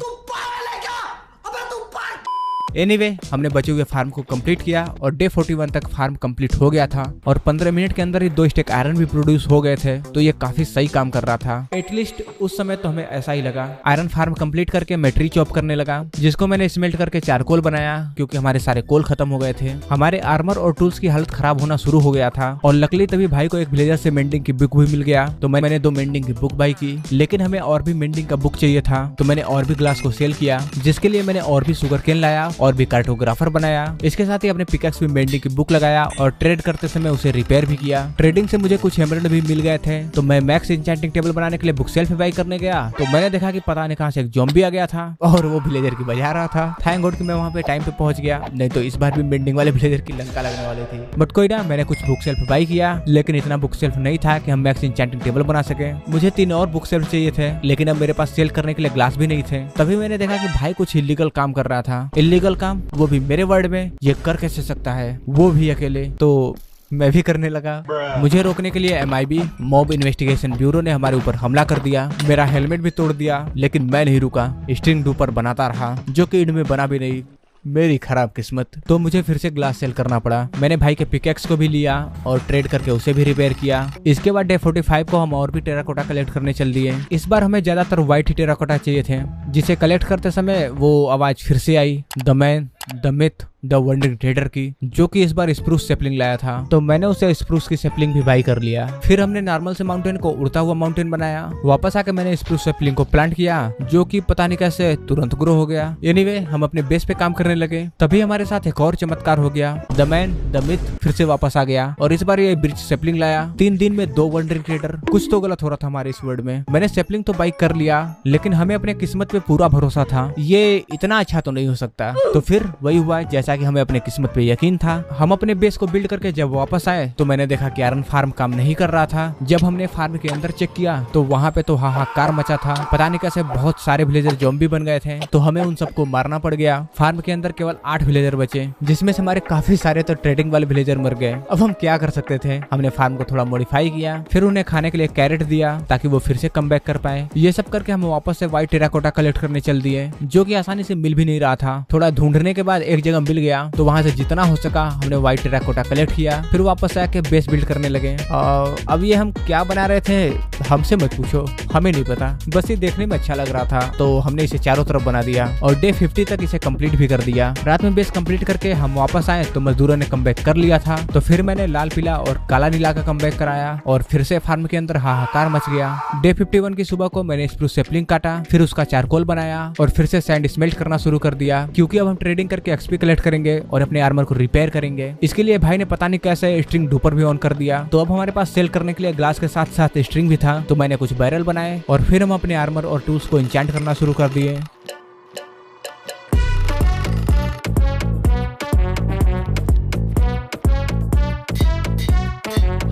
एनीवे, हमने बचे हुए फार्म को कंप्लीट किया और डे 41 तक फार्म कंप्लीट हो गया था और 15 मिनट के अंदर ही 2 स्टेक आयरन भी प्रोड्यूस हो गए थे, तो ये काफी सही काम कर रहा था। एटलीस्ट उस समय तो हमें ऐसा ही लगा। आयरन फार्म कंप्लीट करके मैं ट्री चॉप करने लगा, जिसको मैंने स्मेल्ट करके चारकोल बनाया, क्योंकि हमारे सारे कोल खत्म हो गए थे। हमारे आर्मर और टूल्स की हालत खराब होना शुरू हो गया था और लकली तभी भाई को एक विलेजर से मेंडिंग की बुक भी मिल गया, तो मैंने 2 मेंडिंग की बुक बाई की। लेकिन हमें और भी मेंडिंग का बुक चाहिए था, तो मैंने और भी ग्लास को सेल किया, जिसके लिए मैंने और भी शुगर केन लाया और भी कार्टोग्राफर बनाया। इसके साथ ही अपने पिकैक्स में मेंडिंग की बुक लगाया और ट्रेड करते समय उसे रिपेयर भी किया। ट्रेडिंग से मुझे कुछ एमराल्ड भी मिल गए थे, तो मैं मैक्स एन्चेंटिंग टेबल बनाने के लिए बुक सेल्फ बाई करने गया, तो मैंने देखा कि पता नहीं कहां से एक ज़ॉम्बी आ गया था और वो विलेजर की बजा रहा था। थैंक गॉड कि मैं वहां पे टाइम पे पहुंच गया, नहीं तो इस बार भी मेंडिंग वाले विलेजर की लंका लगने वाली थी। बट कोई ना, मैंने कुछ बुक सेल्फ बाई किया, लेकिन इतना बुक सेल्फ नहीं था कि हम मैक्स एन्चेंटिंग टेबल बना सके। मुझे 3 और बुक सेल्फ चाहिए थे, लेकिन अब मेरे पास सेल करने के लिए ग्लास भी नहीं थे। तभी मैंने देखा कि भाई कुछ इलीगल काम कर रहा था। इलीगल काम, वो भी मेरे वर्ड में। ये कर कैसे सकता है, वो भी अकेले? तो मैं भी करने लगा। मुझे रोकने के लिए MIB मॉब इन्वेस्टिगेशन ब्यूरो ने हमारे ऊपर हमला कर दिया, मेरा हेलमेट भी तोड़ दिया, लेकिन मैं नहीं रुका। स्ट्रिंग डूपर बनाता रहा, जो कि इनमें बना भी नहीं। मेरी खराब किस्मत। तो मुझे फिर से ग्लास सेल करना पड़ा। मैंने भाई के पिकेक्स को भी लिया और ट्रेड करके उसे भी रिपेयर किया। इसके बाद डे 45 को हम और भी टेराकोटा कलेक्ट करने चल दिए। इस बार हमें ज्यादातर व्हाइट ही टेराकोटा चाहिए थे, जिसे कलेक्ट करते समय वो आवाज फिर से आई, the man, the myth, the wandering trader की, जो कि इस बार स्प्रूस सेपलिंग लाया था, तो मैंने उसे स्प्रूस की सेपलिंग भी बाई कर लिया। फिर हमने नॉर्मल से माउंटेन को उड़ता हुआ माउंटेन बनाया। वापस आके मैंने स्प्रूस सेपलिंग को प्लांट किया, जो कि पता नहीं कैसे तुरंत ग्रो हो गया। एनीवे, हम अपने बेस पे काम करने लगे, तभी हमारे साथ एक और चमत्कार हो गया। द मैन, द मिथ फिर से वापस आ गया और इस बार ये ब्रिज सेपलिंग लाया। 3 दिन में 2 वंडरिंग ट्रेडर। कुछ तो गलत हो रहा था हमारे इस वर्ड में। मैंने सेपलिंग तो बाई कर लिया, लेकिन हमें अपने किस्मत पे पूरा भरोसा था, ये इतना अच्छा तो नहीं हो सकता। तो फिर वही हुआ जैसा कि हमें अपने किस्मत पे यकीन था। हम अपने बेस को बिल्ड करके जब वापस आए, तो मैंने देखा कि आयरन फार्म काम नहीं कर रहा था। जब हमने फार्म के अंदर चेक किया, तो वहाँ पे तो हाहाकार मचा था। पता नहीं कैसे बहुत सारे विलेजर ज़ॉम्बी बन गए थे, तो हमें उन सबको मारना पड़ गया। फार्म के अंदर केवल 8 विलेजर बचे, जिसमें से हमारे काफी सारे तो ट्रेडिंग वाले विलेजर मर गए। अब हम क्या कर सकते थे? हमने फार्म को थोड़ा मॉडिफाई किया, फिर उन्हें खाने के लिए कैरेट दिया ताकि वो फिर से कम बैक कर पाए। ये सब करके हम वापस से व्हाइट टेराकोटा कलेक्ट करने चल दिए, जो कि आसानी से मिल भी नहीं रहा था। थोड़ा ढूंढने के बाद एक जगह मिल गया, तो वहां से जितना हो सका हमने व्हाइट टेराकोटा कलेक्ट किया, फिर वापस आके बेस बिल्ड करने लगे। अब ये हम क्या बना रहे थे हमसे मत पूछो, हमें नहीं पता, बस ये देखने में अच्छा लग रहा था तो हमने इसे चारों तरफ बना दिया और डे 50 तक इसे कंप्लीट भी कर दिया। रात में बेस कंप्लीट करके हम वापस आए तो मजदूरों ने कमबैक कर लिया था, तो फिर मैंने लाल पीला और काला नीला का कमबैक कराया और फिर से फार्म के अंदर हाहाकार मच गया। डे 51 की सुबह को मैंने स्प्रूस सैपलिंग काटा, फिर उसका चारकोल बनाया और फिर से सैंड स्मेल्ट करना शुरू कर दिया, क्योंकि अब हम ट्रेडिंग करके एक्सपी कलेक्ट करेंगे और अपने आर्मर को रिपेयर करेंगे। इसके लिए भाई ने पता नहीं कैसे स्ट्रिंग डूपर भी ऑन कर दिया, तो अब हमारे पास सेल करने के लिए ग्लास के साथ साथ स्ट्रिंग भी था, तो मैंने कुछ बैरल बनाए और फिर हम अपने आर्मर और टूल्स को इंचेंट करना शुरू कर दिए।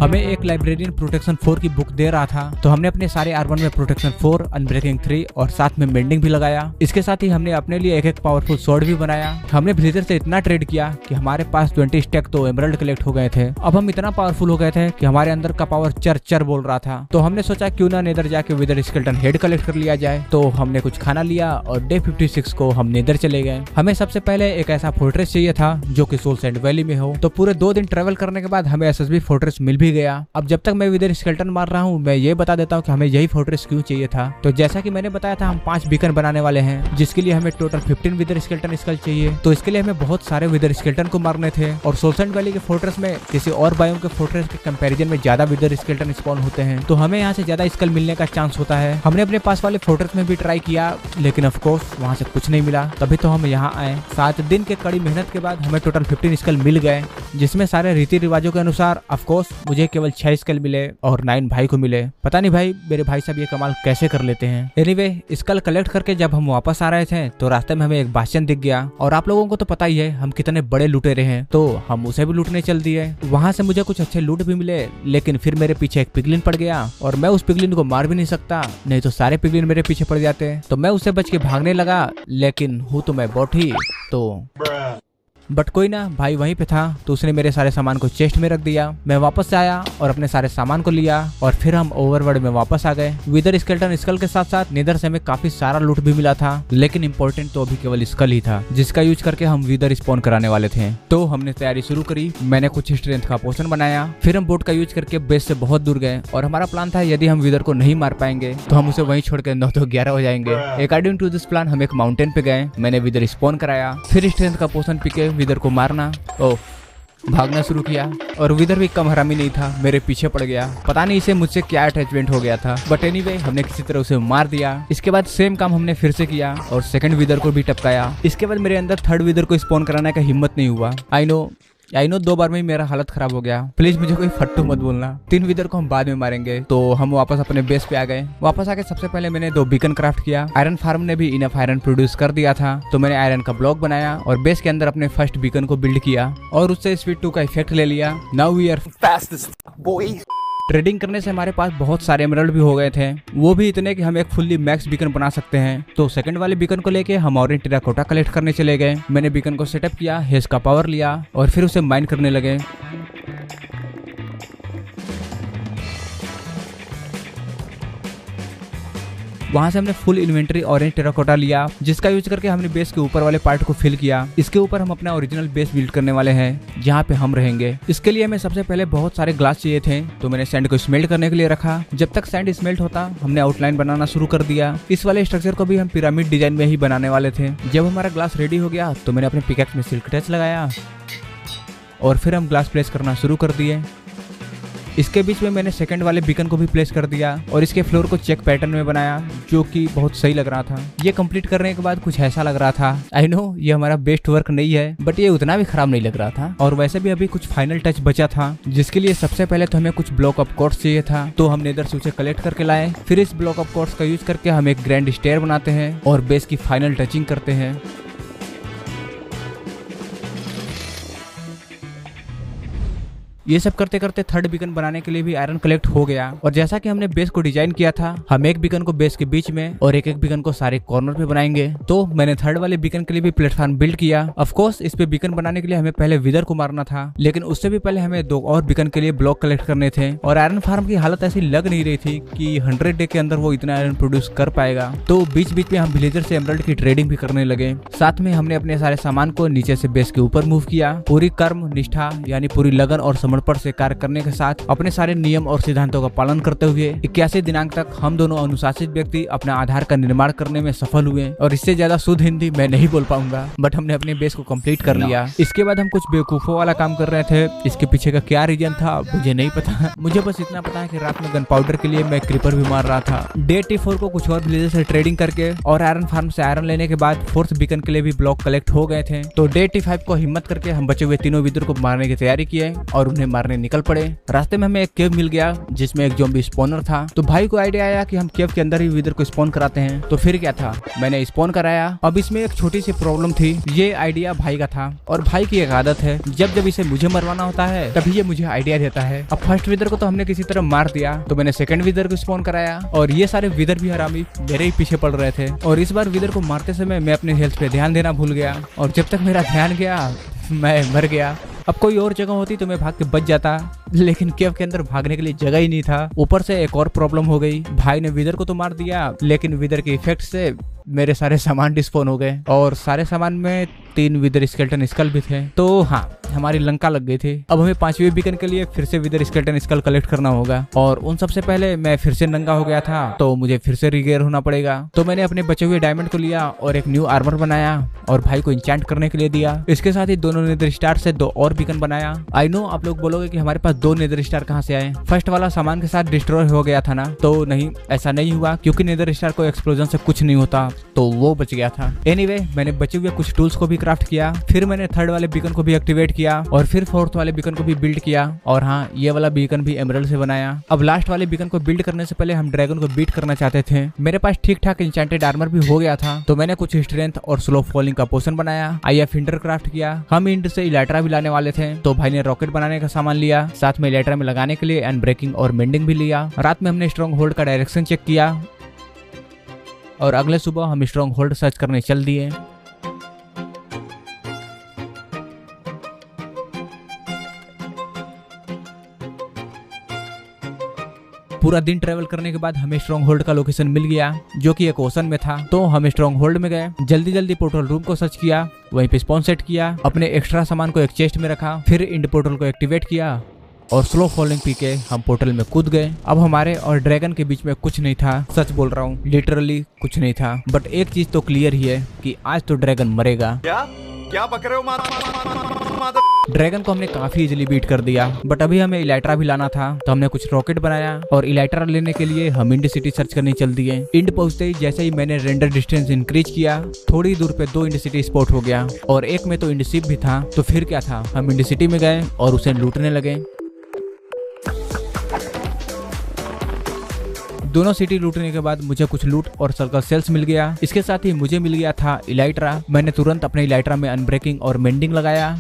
हमें एक लाइब्रेरियन प्रोटेक्शन 4 की बुक दे रहा था, तो हमने अपने सारे आर्मर में प्रोटेक्शन 4, अनब्रेकिंग 3 और साथ में मेंडिंग भी लगाया। इसके साथ ही हमने अपने लिए एक पावरफुल स्वॉर्ड भी बनाया। हमने ब्लेजर से इतना ट्रेड किया कि हमारे पास 20 स्टैक तो एमरल्ड कलेक्ट हो गए थे। अब हम इतना पावरफुल हो गए थे कि हमारे अंदर का पावर चर चर बोल रहा था, तो हमने सोचा क्यों ना नेदर जाके विदर स्केलेटन हेड कलेक्ट कर लिया जाए। तो हमने कुछ खाना लिया और डे 56 को हम नेदर चले गए। हमें सबसे पहले एक ऐसा फोर्ट्रेस चाहिए था जो कि सोल सैंड वैली में हो, तो पूरे 2 दिन ट्रेवल करने के बाद हमें एसएसबी फोर्ट्रेस मिल भी गया। अब जब तक मैं विदर स्केलेटन मार रहा हूँ, मैं ये बता देता हूँ कि हमें यही फोर्ट्रेस क्यों चाहिए था। तो जैसा कि मैंने बताया था, हम 5 बीकन बनाने वाले हैं, जिसके लिए हमें टोटल 15 विदर स्केलेटन स्कल चाहिए। तो इसके लिए हमें बहुत सारे विदर स्केलेटन को मारने थे और सोल सैंड वैली के फोर्ट्रेस में किसी और बायोम के फोर्ट्रेस के कंपैरिजन में ज्यादा विदर स्केलेटन स्पॉन होते हैं, तो हमें यहाँ से ज्यादा स्कल मिलने का चांस होता है। हमने अपने पास वाले फोर्ट्रेस में भी ट्राई किया, लेकिन ऑफ कोर्स वहाँ से कुछ नहीं मिला, तभी तो हम यहाँ आए। 7 दिन के कड़ी मेहनत के बाद हमें टोटल 15 स्कल मिल गए, जिसमें सारे रीति रिवाजों के अनुसार ऑफ कोर्स मुझे केवल 6 स्कल मिले और 9 भाई को मिले। पता नहीं भाई मेरे भाई साहब ये कमाल कैसे कर लेते हैं। एनीवे, स्कल कलेक्ट करके जब हम वापस आ रहे थे तो रास्ते में हमें एक बास्टियन दिख गया, और आप लोगों को तो पता ही है हम कितने बड़े लुटेरे हैं, तो हम उसे भी लूटने चल दिए। वहाँ से मुझे कुछ अच्छे लूट भी मिले, लेकिन फिर मेरे पीछे एक पिगलिन पड़ गया और मैं उस पिगलिन को मार भी नहीं सकता, नहीं तो सारे पिगलिन मेरे पीछे पड़ जाते। तो मैं उससे बच के भागने लगा, लेकिन हूँ तो मैं बॉट ही, तो बट कोई ना, भाई वहीं पे था तो उसने मेरे सारे सामान को चेस्ट में रख दिया। मैं वापस से आया और अपने सारे सामान को लिया और फिर हम ओवरवर्ल्ड में वापस आ गए। विदर स्केलेटन स्कल के साथ साथ नेदर से हमें काफी सारा लूट भी मिला था, लेकिन इंपॉर्टेंट तो अभी केवल स्कल ही था, जिसका यूज करके हम विदर स्पॉन कराने वाले थे। तो हमने तैयारी शुरू करी। मैंने कुछ स्ट्रेंथ का पोशन बनाया, फिर हम बोट का यूज करके बेस से बहुत दूर गए और हमारा प्लान था यदि हम विदर को नहीं मार पाएंगे तो हम उसे वहीं छोड़ के 9 तो 11 हो जाएंगे। अकॉर्डिंग टू दिस प्लान हम एक माउंटेन पे गए, मैंने विदर स्पॉन कराया, फिर स्ट्रेंथ का पोशन पी के विदर को मारना भागना शुरू किया, और विदर भी कम हरामी नहीं था, मेरे पीछे पड़ गया। पता नहीं इसे मुझसे क्या अटैचमेंट हो गया था, बट एनीवे हमने किसी तरह उसे मार दिया। इसके बाद सेम काम हमने फिर से किया और सेकंड विदर को भी टपकाया। इसके बाद मेरे अंदर थर्ड विदर को स्पॉन कराने का हिम्मत नहीं हुआ। आई नो 2 बार में ही मेरा हालत खराब हो गया, प्लीज मुझे कोई फट्टू मत बोलना। 3 विदर को हम बाद में मारेंगे। तो हम वापस अपने बेस पे आ गए। वापस आके सबसे पहले मैंने 2 बीकन क्राफ्ट किया। आयरन फार्म ने भी इनफ आयरन प्रोड्यूस कर दिया था, तो मैंने आयरन का ब्लॉक बनाया और बेस के अंदर अपने फर्स्ट बीकन को बिल्ड किया और उससे स्पीड 2 का इफेक्ट ले लिया। Now we are fastest boy. Trading करने से हमारे पास बहुत सारे एमरल्ड भी हो गए थे, वो भी इतने कि हम एक फुल्ली मैक्स बीकन बना सकते हैं। तो सेकंड वाले बीकन को लेके हम ऑरेंज टेराकोटा कलेक्ट करने चले गए। मैंने बीकन को सेटअप किया, हेज का पावर लिया और फिर उसे माइन करने लगे। वहां से हमने फुल इन्वेंटरी ऑरेंज टेराकोटा लिया, जिसका यूज करके हमने बेस के ऊपर वाले पार्ट को फिल किया। इसके ऊपर हम अपना ओरिजिनल बेस बिल्ड करने वाले हैं, जहाँ पे हम रहेंगे। इसके लिए हमें सबसे पहले बहुत सारे ग्लास चाहिए थे, तो मैंने सैंड को स्मेल्ट करने के लिए रखा। जब तक सैंड स्मेल्ट होता हमने आउटलाइन बनाना शुरू कर दिया। इस वाले स्ट्रक्चर को भी हम पिरामिड डिजाइन में ही बनाने वाले थे। जब हमारा ग्लास रेडी हो गया तो मैंने अपने पिकैक्स में सिल्क टच लगाया और फिर हम ग्लास प्लेस करना शुरू कर दिए। इसके बीच में मैंने सेकंड वाले बीकन को भी प्लेस कर दिया और इसके फ्लोर को चेक पैटर्न में बनाया, जो कि बहुत सही लग रहा था। ये कंप्लीट करने के बाद कुछ ऐसा लग रहा था, आई नो ये हमारा बेस्ट वर्क नहीं है, बट ये उतना भी खराब नहीं लग रहा था। और वैसे भी अभी कुछ फाइनल टच बचा था, जिसके लिए सबसे पहले तो हमें कुछ ब्लॉक ऑफ कोर्स चाहिए था, तो हमने इधर से उसे कलेक्ट करके लाए। फिर इस ब्लॉक ऑफ कोर्स का यूज करके हम एक ग्रैंड स्टेयर बनाते हैं और बेस की फाइनल टचिंग करते हैं। ये सब करते करते थर्ड बीकन बनाने के लिए भी आयरन कलेक्ट हो गया। और जैसा कि हमने बेस को डिजाइन किया था, हम एक बीकन को बेस के बीच में और एक बीकन को सारे कॉर्नर पे बनाएंगे। तो मैंने थर्ड वाले बीकन के लिए भी प्लेटफॉर्म बिल्ड किया। ऑफ कोर्स इस पे बीकन बनाने के लिए हमें पहले विदर को मारना था, लेकिन उससे भी पहले हमें 2 और बीकन के लिए ब्लॉक कलेक्ट करने थे। और आयरन फार्म की हालत ऐसी लग नहीं रही थी कि 100 डे के अंदर वो इतना आयरन प्रोड्यूस कर पाएगा। तो बीच बीच में हम विलेजर से एमरल्ड की ट्रेडिंग भी करने लगे। साथ में हमने अपने सारे सामान को नीचे से बेस के ऊपर मूव किया। पूरी कर्म निष्ठा यानी पूरी लगन और समर्पण से कार्य करने के साथ अपने सारे नियम और सिद्धांतों का पालन करते हुए 81 दिनांक तक हम दोनों अनुशासित व्यक्ति अपना आधार का निर्माण करने में सफल हुए। और इससे ज्यादा शुद्ध हिंदी मैं नहीं बोल पाऊंगा, बट हमने अपने बेस को कंप्लीट कर लिया। इसके बाद हम कुछ बेवकूफों वाला काम कर रहे थे। इसके पीछे का क्या रीजन था मुझे नहीं पता। मुझे बस इतना पता है कि रात में गन पाउडर के लिए मैं क्रीपर भी मार रहा था। डे T4 को कुछ और विलेजर से ट्रेडिंग करके और आयरन फार्म से आयरन लेने के बाद 4th बीकन के लिए भी ब्लॉक कलेक्ट हो गए थे। तो डे T5 को हिम्मत करके हम बचे हुए तीनों विदर को मारने की तैयारी किए और उन्हें मारने निकल पड़े। रास्ते में हमें एक केव मिल गया जिसमें एक ज़ॉम्बी स्पॉनर था। तो भाई को आइडिया आया कि हम केव के अंदर ही विदर को स्पॉन कराते हैं। तो फिर क्या था, मैंने स्पॉन कराया। अब इसमें एक छोटी सी प्रॉब्लम थी। ये आइडिया भाई का था और भाई की एक आदत है, जब इसे मुझे मरवाना होता है तभी ये मुझे आइडिया देता है। अब फर्स्ट विदर को तो हमने किसी तरह मार दिया, तो मैंने सेकंड विदर को स्पॉन कराया और ये सारे विदर भी हरामी मेरे ही पीछे पड़ रहे थे। और इस बार विदर को मारते समय मैं अपने हेल्थ पे ध्यान देना भूल गया और जब तक मेरा ध्यान गया मैं मर गया। अब कोई और जगह होती तो मैं भाग के बच जाता, लेकिन केव के अंदर भागने के लिए जगह ही नहीं था। ऊपर से एक और प्रॉब्लम हो गई, भाई ने विदर को तो मार दिया लेकिन विदर के इफेक्ट से मेरे सारे सामान डिस्पोन हो गए और सारे सामान में 3 विदर स्केलेटन स्कल भी थे। तो हाँ, हमारी लंका लग गई थी। अब हमें 5वें बीकन के लिए फिर से विदर स्केलेटन स्कल कलेक्ट करना होगा और उन सबसे पहले मैं फिर से नंगा हो गया था, तो मुझे फिर से रिगेयर होना पड़ेगा। तो मैंने अपने बचे हुए डायमंड को लिया और एक न्यू आर्मर बनाया और भाई को इंचेंट करने के लिए दिया। इसके साथ ही दोनों नेदर स्टार से 2 और बीकन बनाया। आई नो आप लोग बोलोगे कि हमारे पास 2 नेदर स्टार कहाँ से आए, फर्स्ट वाला सामान के साथ डिस्ट्रॉय हो गया था ना। तो नहीं, ऐसा नहीं हुआ क्योंकि नेदर स्टार को एक्सप्लोजन से कुछ नहीं होता, तो वो बच गया था। एनीवे, मैंने बचे हुए कुछ टूल्स को भी क्राफ्ट किया, फिर मैंने 3rd वाले बीकन को भी एक्टिवेट किया और फिर 4th वाले बीकन को भी बिल्ड किया। और हाँ, ये वाला बीकन भी एमरल्ड से बनाया। अब लास्ट वाले बीकन को बिल्ड करने से पहले हम ड्रैगन को बीट करना चाहते थे। मेरे पास ठीक ठाक इंचेंटेड आर्मर भी हो गया था, तो मैंने कुछ स्ट्रेंथ और स्लो फॉलिंग का पोशन बनाया। IF हिंडर क्राफ्ट किया। हम इंड से इलेक्ट्रा भी लाने वाले थे, तो भाई ने रॉकेट बनाने का सामान लिया, साथ में इलेक्ट्रा में लगाने के लिए अनब्रेकिंग और मेंडिंग भी लिया। रात में हमने स्ट्रॉन्ग होल्ड का डायरेक्शन चेक किया और अगले सुबह हम स्ट्रॉन्ग होल्ड सर्च करने चल दिए। पूरा दिन ट्रेवल करने के बाद हमें स्ट्रॉन्ग होल्ड का लोकेशन मिल गया जो कि एक ओशन में था। तो हम स्ट्रॉन्ग होल्ड में गए, जल्दी पोर्टल रूम को सर्च किया, वहीं पे स्पॉन सेट किया, अपने एक्स्ट्रा सामान को एक चेस्ट में रखा, फिर इंड पोर्टल को एक्टिवेट किया और स्लो फॉलिंग पी के हम पोर्टल में कूद गए। अब हमारे और ड्रैगन के बीच में कुछ नहीं था, सच बोल रहा हूँ, लिटरली कुछ नहीं था। बट एक चीज तो क्लियर ही है कि आज तो ड्रैगन मरेगा। क्या बक रहे हो? ड्रैगन को हमने काफी इजीली बीट कर दिया, बट अभी हमें इलाइट्रा भी लाना था, तो हमने कुछ रॉकेट बनाया और इलाइट्रा लेने के लिए हम इंड सिटी सर्च करने चल दिए। इंड पहुंचते ही जैसे ही मैंने रेंडर डिस्टेंस इंक्रीज किया, थोड़ी दूर पे 2 इंड सिटी स्पॉट हो गया और एक में तो इंड शिप भी था। तो फिर क्या था, हम इंड सिटी में गए और उसे लूटने लगे। दोनों सिटी लूटने के बाद मुझे कुछ लूट और सर्कल सेल्स मिल गया। इसके साथ ही मुझे मिल गया था इलाइट्रा। मैंने तुरंत अपने इलाइट्रा में अनब्रेकिंग और मेंडिंग लगाया।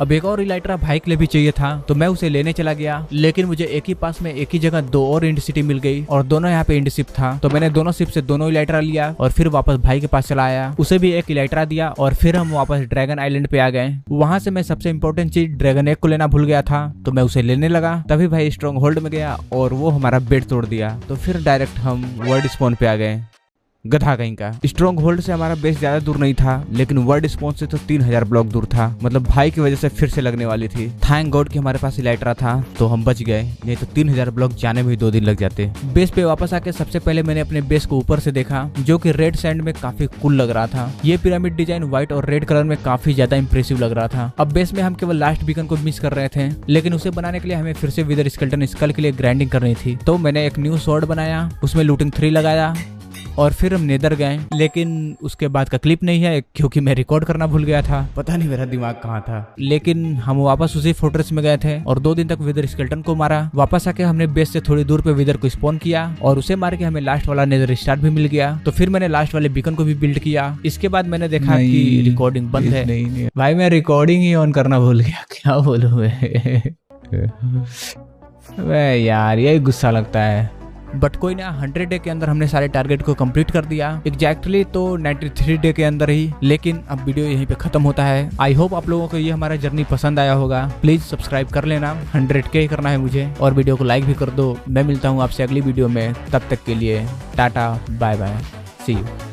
अब एक और इलाइट्रा भाई के लिए भी चाहिए था, तो मैं उसे लेने चला गया, लेकिन मुझे एक ही पास में एक ही जगह 2 और इंड सिटी मिल गई और दोनों यहाँ पे इंड शिप था। तो मैंने दोनों शिप से दोनों इलाइट्रा लिया और फिर वापस भाई के पास चला आया, उसे भी एक इलाइट्रा दिया और फिर हम वापस ड्रैगन आइलैंड पे आ गए। वहां से मैं सबसे इंपॉर्टेंट चीज ड्रैगन एग को लेना भूल गया था, तो मैं उसे लेने लगा। तभी भाई स्ट्रॉन्ग होल्ड में गया और वो हमारा बेड तोड़ दिया। तो फिर डायरेक्ट हम वर्ल्ड स्पॉन पे आ गए। गधा कहीं का। स्ट्रॉन्ग होल्ड से हमारा बेस ज्यादा दूर नहीं था, लेकिन वर्ल्ड स्पॉन से तो 3000 ब्लॉक दूर था। मतलब भाई की वजह से फिर से लगने वाली थी। थैंक गॉड कि हमारे पास इलाइट्रा था, तो हम बच गए, नहीं तो 3000 ब्लॉक जाने में ही 2 दिन लग जाते। बेस पे वापस आके सबसे पहले मैंने अपने बेस को ऊपर से देखा, जो कि रेड सैंड में काफी कूल लग रहा था। ये पिरामिड डिजाइन व्हाइट और रेड कलर में काफी ज्यादा इंप्रेसिव लग रहा था। अब बेस में हम केवल लास्ट बीकन को मिस कर रहे थे, लेकिन उसे बनाने के लिए हमें फिर से विदर स्केलेटन स्कल के लिए ग्राइंडिंग करनी थी। तो मैंने एक न्यू स्वॉर्ड बनाया, उसमें लूटिंग 3 लगाया और फिर हम नेदर गए। लेकिन उसके बाद का क्लिप नहीं है क्योंकि मैं रिकॉर्ड करना भूल गया था, पता नहीं मेरा दिमाग कहाँ था। लेकिन हम वापस उसी फोर्ट्रेस में गए थे और 2 दिन तक विदर स्केलेटन को मारा। वापस आके हमने बेस से थोड़ी दूर पे विदर को स्पॉन किया और उसे मार के हमें लास्ट वाला नेदर स्टार भी मिल गया। तो फिर मैंने लास्ट वाले बीकन को भी बिल्ड किया। इसके बाद मैंने देखा कि रिकॉर्डिंग बंद है। नहीं। भाई मैं रिकॉर्डिंग ही ऑन करना भूल गया, क्या बोलूं मैं यार, यही गुस्सा लगता है। बट कोई ना, 100 डे के अंदर हमने सारे टारगेट को कंप्लीट कर दिया। एग्जैक्टली तो 93 डे के अंदर ही। लेकिन अब वीडियो यहीं पे खत्म होता है। आई होप आप लोगों को ये हमारा जर्नी पसंद आया होगा। प्लीज सब्सक्राइब कर लेना, 100K करना है मुझे, और वीडियो को लाइक भी कर दो। मैं मिलता हूँ आपसे अगली वीडियो में, तब तक के लिए tata bye bye, see you.